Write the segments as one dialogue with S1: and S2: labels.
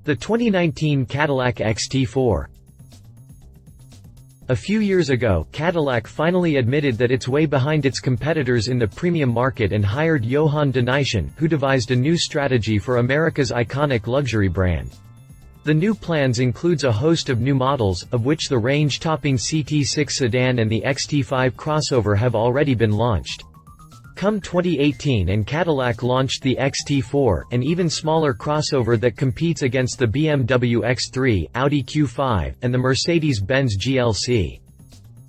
S1: The 2019 Cadillac XT4. A few years ago, Cadillac finally admitted that it's way behind its competitors in the premium market and hired Johan de Nysschen, who devised a new strategy for America's iconic luxury brand. The new plans includes a host of new models, of which the range-topping CT6 sedan and the XT5 crossover have already been launched. Come 2018 and Cadillac launched the XT4, an even smaller crossover that competes against the BMW X3, Audi Q5, and the Mercedes-Benz GLC.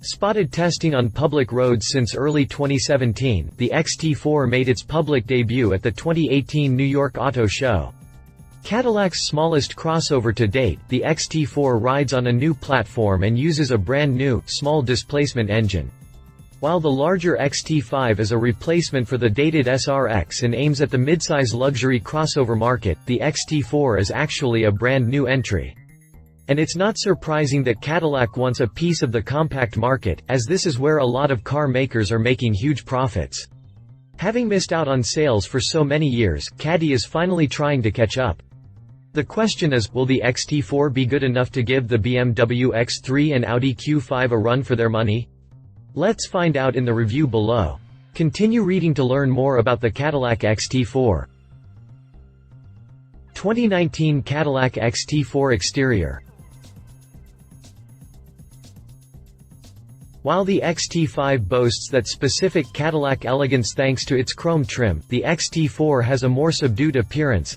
S1: Spotted testing on public roads since early 2017, the XT4 made its public debut at the 2018 New York Auto Show. Cadillac's smallest crossover to date, the XT4 rides on a new platform and uses a brand new, small-displacement engine. While the larger XT5 is a replacement for the dated SRX and aims at the midsize luxury crossover market, the XT4 is actually a brand new entry. And it's not surprising that Cadillac wants a piece of the compact market, as this is where a lot of car makers are making huge profits. Having missed out on sales for so many years, Caddy is finally trying to catch up. The question is, will the XT4 be good enough to give the BMW X3 and Audi Q5 a run for their money? Let's find out in the review below. Continue reading to learn more about the Cadillac XT4. 2019 Cadillac XT4 exterior. While the XT5 boasts that specific Cadillac elegance thanks to its chrome trim, the XT4 has a more subdued appearance.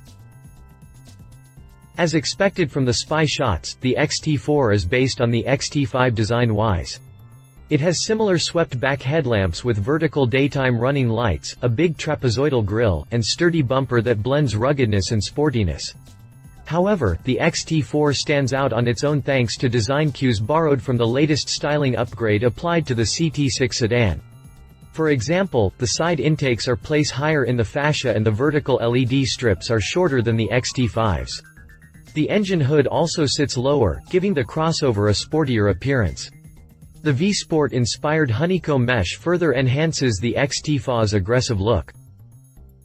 S1: As expected from the spy shots, the XT4 is based on the XT5 design-wise. It has similar swept-back headlamps with vertical daytime running lights, a big trapezoidal grille, and sturdy bumper that blends ruggedness and sportiness. However, the XT4 stands out on its own thanks to design cues borrowed from the latest styling upgrade applied to the CT6 sedan. For example, the side intakes are placed higher in the fascia and the vertical LED strips are shorter than the XT5's. The engine hood also sits lower, giving the crossover a sportier appearance. The V-Sport-inspired honeycomb mesh further enhances the XT4's aggressive look.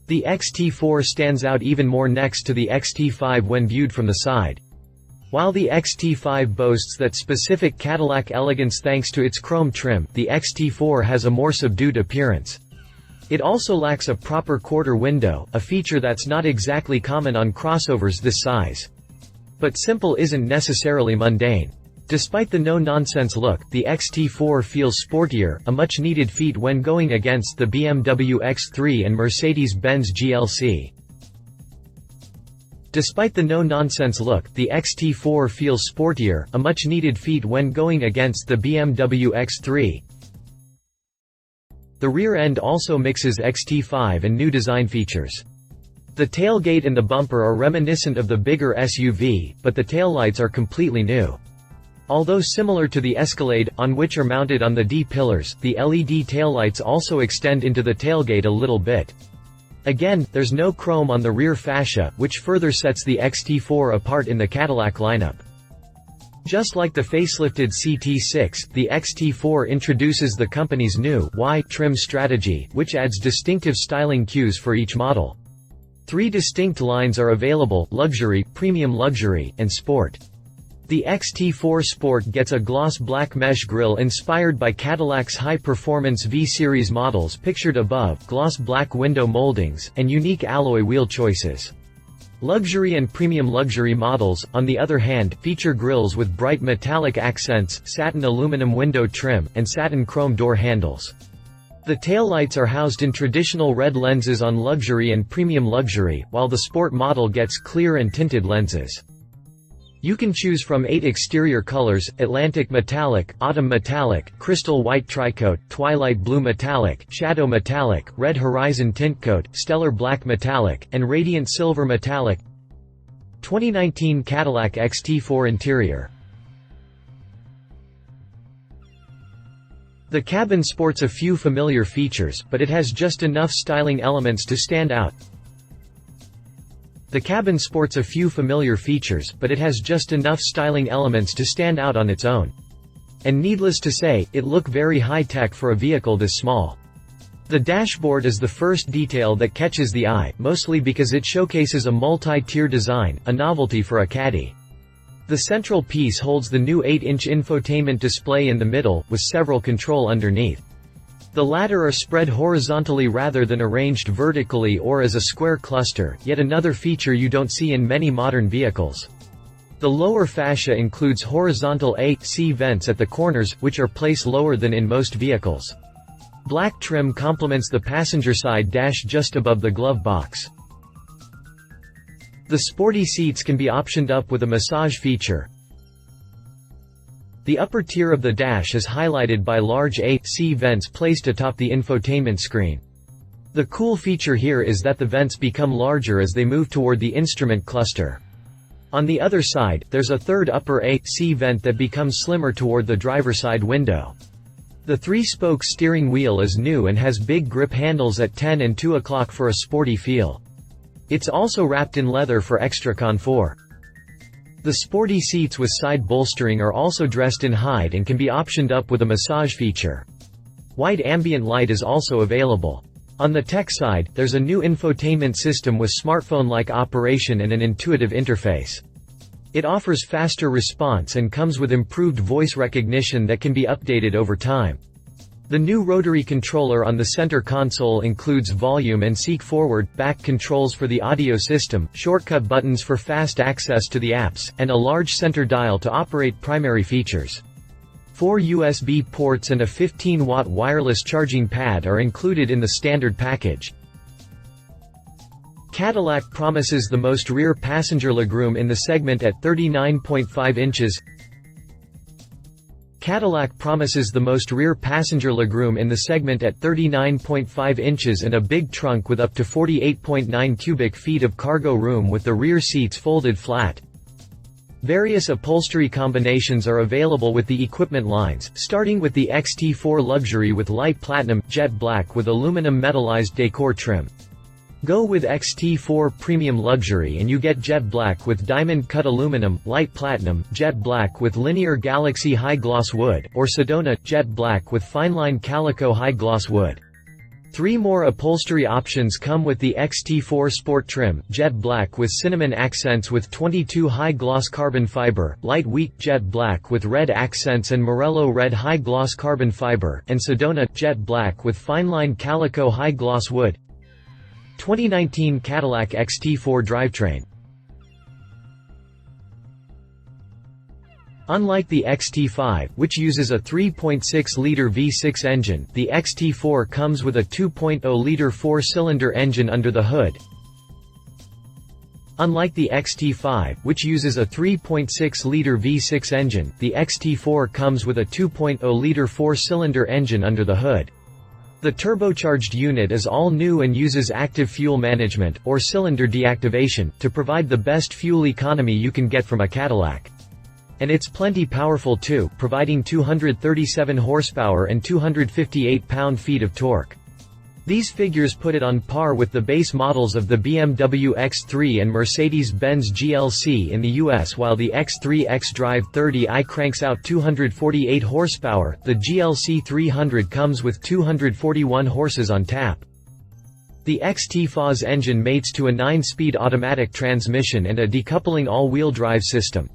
S1: The XT4 stands out even more next to the XT5 when viewed from the side. While the XT5 boasts that specific Cadillac elegance thanks to its chrome trim, the XT4 has a more subdued appearance. It also lacks a proper quarter window, a feature that's not exactly common on crossovers this size. But simple isn't necessarily mundane. Despite the no-nonsense look, the XT4 feels sportier, a much-needed feat when going against the BMW X3 and Mercedes-Benz GLC. Despite the no-nonsense look, the XT4 feels sportier, a much-needed feat when going against the BMW X3. The rear end also mixes XT5 and new design features. The tailgate and the bumper are reminiscent of the bigger SUV, but the taillights are completely new. Although similar to the Escalade, on which are mounted on the D-pillars, the LED taillights also extend into the tailgate a little bit. Again, there's no chrome on the rear fascia, which further sets the XT4 apart in the Cadillac lineup. Just like the facelifted CT6, the XT4 introduces the company's new Y trim strategy, which adds distinctive styling cues for each model. 3 distinct lines are available: luxury, premium luxury, and sport. The XT4 Sport gets a gloss black mesh grille inspired by Cadillac's high-performance V-Series models pictured above, gloss black window moldings, and unique alloy wheel choices. Luxury and premium luxury models, on the other hand, feature grilles with bright metallic accents, satin aluminum window trim, and satin chrome door handles. The taillights are housed in traditional red lenses on luxury and premium luxury, while the Sport model gets clear and tinted lenses. You can choose from 8 exterior colors: Atlantic Metallic, Autumn Metallic, Crystal White Tricoat, Twilight Blue Metallic, Shadow Metallic, Red Horizon Tintcoat, Stellar Black Metallic, and Radiant Silver Metallic. 2019 Cadillac XT4 interior. The cabin sports a few familiar features, but it has just enough styling elements to stand out. The cabin sports a few familiar features, but it has just enough styling elements to stand out on its own. And needless to say, it looks very high-tech for a vehicle this small. The dashboard is the first detail that catches the eye, mostly because it showcases a multi-tier design, a novelty for a Caddy. The central piece holds the new 8-inch infotainment display in the middle, with several controls underneath. The latter are spread horizontally rather than arranged vertically or as a square cluster, yet another feature you don't see in many modern vehicles. The lower fascia includes horizontal A/C vents at the corners, which are placed lower than in most vehicles. Black trim complements the passenger side dash just above the glove box. The sporty seats can be optioned up with a massage feature. The upper tier of the dash is highlighted by large A/C vents placed atop the infotainment screen. The cool feature here is that the vents become larger as they move toward the instrument cluster. On the other side, there's a third upper A/C vent that becomes slimmer toward the driver's side window. The 3-spoke steering wheel is new and has big grip handles at 10 and 2 o'clock for a sporty feel. It's also wrapped in leather for extra comfort. The sporty seats with side bolstering are also dressed in hide and can be optioned up with a massage feature. Wide ambient light is also available. On the tech side, there's a new infotainment system with smartphone-like operation and an intuitive interface. It offers faster response and comes with improved voice recognition that can be updated over time. The new rotary controller on the center console includes volume and seek forward, back controls for the audio system, shortcut buttons for fast access to the apps, and a large center dial to operate primary features. 4 USB ports and a 15-watt wireless charging pad are included in the standard package. Cadillac promises the most rear passenger legroom in the segment at 39.5 inches. Cadillac promises the most rear passenger legroom in the segment at 39.5 inches and a big trunk with up to 48.9 cubic feet of cargo room with the rear seats folded flat. Various upholstery combinations are available with the equipment lines, starting with the XT4 Luxury with light platinum, jet black with aluminum metallized decor trim. Go with XT4 Premium Luxury and you get jet black with diamond-cut aluminum, light platinum, jet black with linear Galaxy high-gloss wood, or Sedona, jet black with fine-line calico high-gloss wood. 3 more upholstery options come with the XT4 Sport trim, jet black with cinnamon accents with 22 high-gloss carbon fiber, light wheat jet black with red accents and Morello red high-gloss carbon fiber, and Sedona, jet black with fine-line calico high-gloss wood. 2019 Cadillac XT4 drivetrain. Unlike the XT5, which uses a 3.6-liter V6 engine, the XT4 comes with a 2.0-liter 4-cylinder engine under the hood. Unlike the XT5, which uses a 3.6-liter V6 engine, the XT4 comes with a 2.0-liter 4-cylinder engine under the hood. The turbocharged unit is all new and uses active fuel management, or cylinder deactivation, to provide the best fuel economy you can get from a Cadillac. And it's plenty powerful too, providing 237 horsepower and 258 pound-feet of torque. These figures put it on par with the base models of the BMW X3 and Mercedes-Benz GLC in the US. While the X3 xDrive 30i cranks out 248 horsepower, the GLC 300 comes with 241 horses on tap. The XT4's engine mates to a 9-speed automatic transmission and a decoupling all-wheel drive system.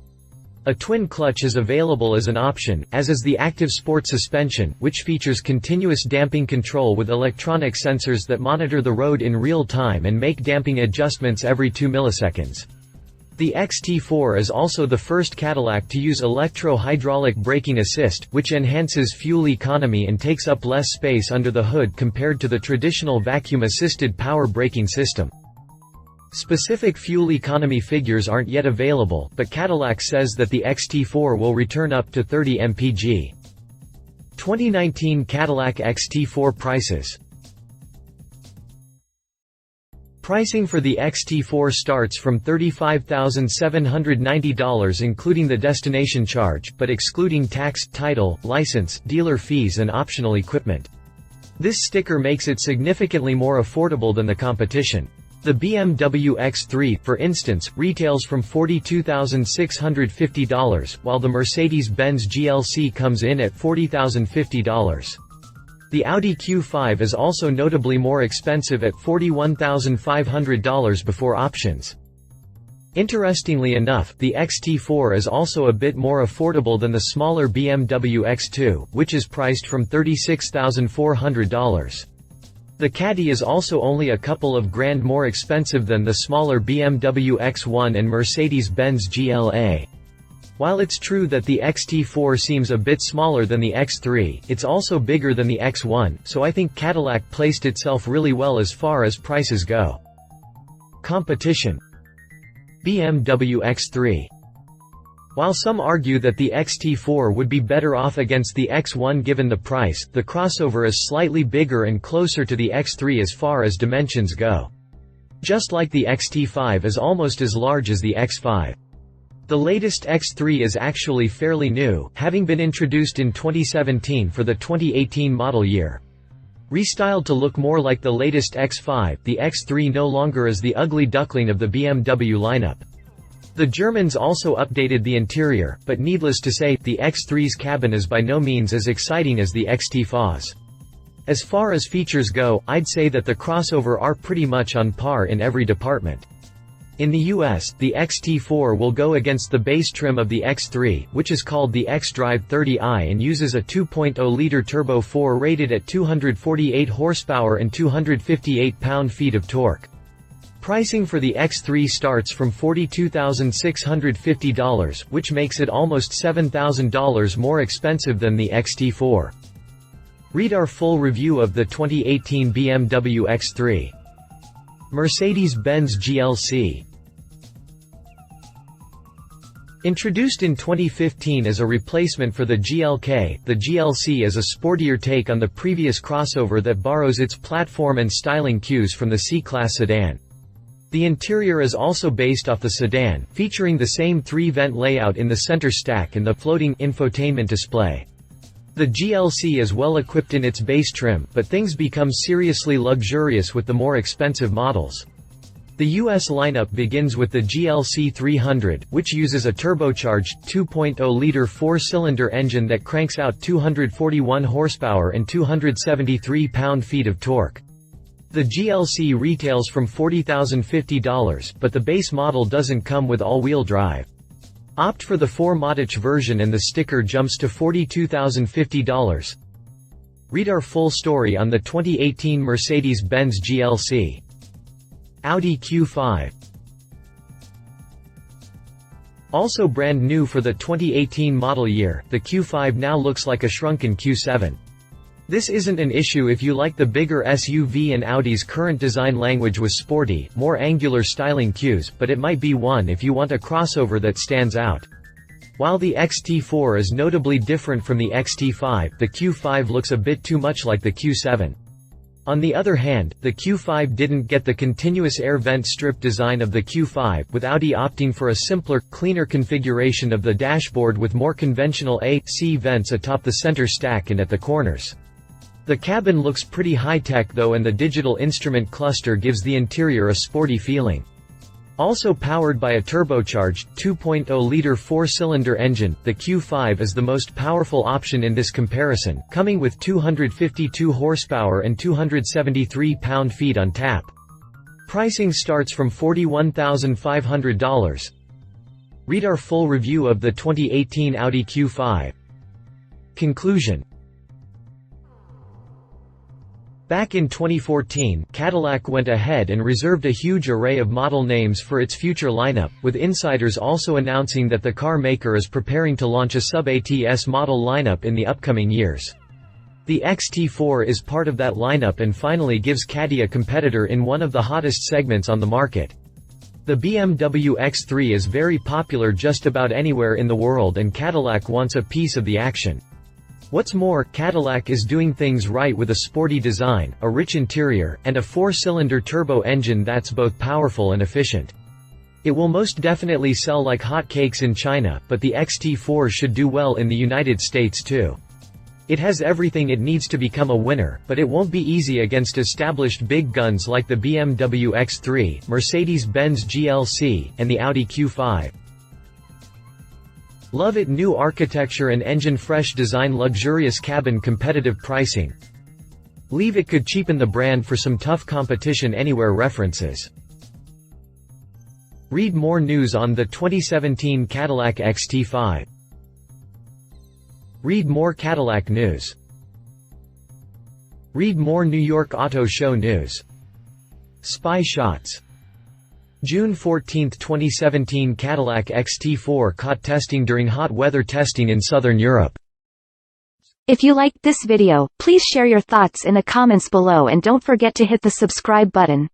S1: A twin clutch is available as an option, as is the active sport suspension, which features continuous damping control with electronic sensors that monitor the road in real time and make damping adjustments every 2 milliseconds. The XT4 is also the first Cadillac to use electro-hydraulic braking assist, which enhances fuel economy and takes up less space under the hood compared to the traditional vacuum-assisted power braking system. Specific fuel economy figures aren't yet available, but Cadillac says that the XT4 will return up to 30 mpg. 2019 Cadillac XT4 prices. Pricing for the XT4 starts from $35,790 including the destination charge, but excluding tax, title, license, dealer fees and optional equipment. This sticker makes it significantly more affordable than the competition. The BMW X3, for instance, retails from $42,650, while the Mercedes-Benz GLC comes in at $40,050. The Audi Q5 is also notably more expensive at $41,500 before options. Interestingly enough, the XT4 is also a bit more affordable than the smaller BMW X2, which is priced from $36,400. The Caddy is also only a couple of grand more expensive than the smaller BMW X1 and Mercedes-Benz GLA. While it's true that the XT4 seems a bit smaller than the X3, it's also bigger than the X1, so I think Cadillac placed itself really well as far as prices go. Competition. BMW X3. While some argue that the XT4 would be better off against the X1 given the price, the crossover is slightly bigger and closer to the X3 as far as dimensions go. Just like the XT5 is almost as large as the X5. The latest X3 is actually fairly new, having been introduced in 2017 for the 2018 model year. Restyled to look more like the latest X5, the X3 no longer is the ugly duckling of the BMW lineup. The Germans also updated the interior, but needless to say, the X3's cabin is by no means as exciting as the XT4's. As far as features go, I'd say that the crossover are pretty much on par in every department. In the US, the XT4 will go against the base trim of the X3, which is called the xDrive 30i and uses a 2.0-liter turbo 4 rated at 248 horsepower and 258 pound-feet of torque. Pricing for the X3 starts from $42,650, which makes it almost $7,000 more expensive than the XT4. Read our full review of the 2018 BMW X3. Mercedes-Benz GLC. Introduced in 2015 as a replacement for the GLK, the GLC is a sportier take on the previous crossover that borrows its platform and styling cues from the C-Class sedan. The interior is also based off the sedan, featuring the same 3-vent layout in the center stack and the floating infotainment display. The GLC is well equipped in its base trim, but things become seriously luxurious with the more expensive models. The US lineup begins with the GLC 300, which uses a turbocharged 2.0-liter 4-cylinder engine that cranks out 241 horsepower and 273 pound-feet of torque. The GLC retails from $40,050, but the base model doesn't come with all-wheel drive. Opt for the 4MATIC version and the sticker jumps to $42,050. Read our full story on the 2018 Mercedes-Benz GLC. Audi Q5. Also brand new for the 2018 model year, the Q5 now looks like a shrunken Q7. This isn't an issue if you like the bigger SUV and Audi's current design language with sporty, more angular styling cues, but it might be one if you want a crossover that stands out. While the XT4 is notably different from the XT5, the Q5 looks a bit too much like the Q7. On the other hand, the Q5 didn't get the continuous air vent strip design of the Q5, with Audi opting for a simpler, cleaner configuration of the dashboard with more conventional A/C vents atop the center stack and at the corners. The cabin looks pretty high-tech though, and the digital instrument cluster gives the interior a sporty feeling. Also powered by a turbocharged, 2.0-liter 4-cylinder engine, the Q5 is the most powerful option in this comparison, coming with 252 horsepower and 273 pound-feet on tap. Pricing starts from $41,500. Read our full review of the 2018 Audi Q5. Conclusion. Back in 2014, Cadillac went ahead and reserved a huge array of model names for its future lineup, with insiders also announcing that the car maker is preparing to launch a sub-ATS model lineup in the upcoming years. The XT4 is part of that lineup and finally gives Caddy a competitor in one of the hottest segments on the market. The BMW X3 is very popular just about anywhere in the world, and Cadillac wants a piece of the action. What's more, Cadillac is doing things right with a sporty design, a rich interior, and a 4-cylinder turbo engine that's both powerful and efficient. It will most definitely sell like hotcakes in China, but the XT4 should do well in the United States too. It has everything it needs to become a winner, but it won't be easy against established big guns like the BMW X3, Mercedes-Benz GLC, and the Audi Q5. Love it: new architecture and engine, fresh design, luxurious cabin, competitive pricing. Leave it could cheapen the brand for some tough competition anywhere references. Read more news on the 2017 Cadillac XT5. Read more Cadillac news. Read more New York Auto Show news. Spy shots. June 14, 2017 Cadillac XT4 caught testing during hot weather testing in southern Europe.
S2: If you liked this video, please share your thoughts in the comments below and don't forget to hit the subscribe button.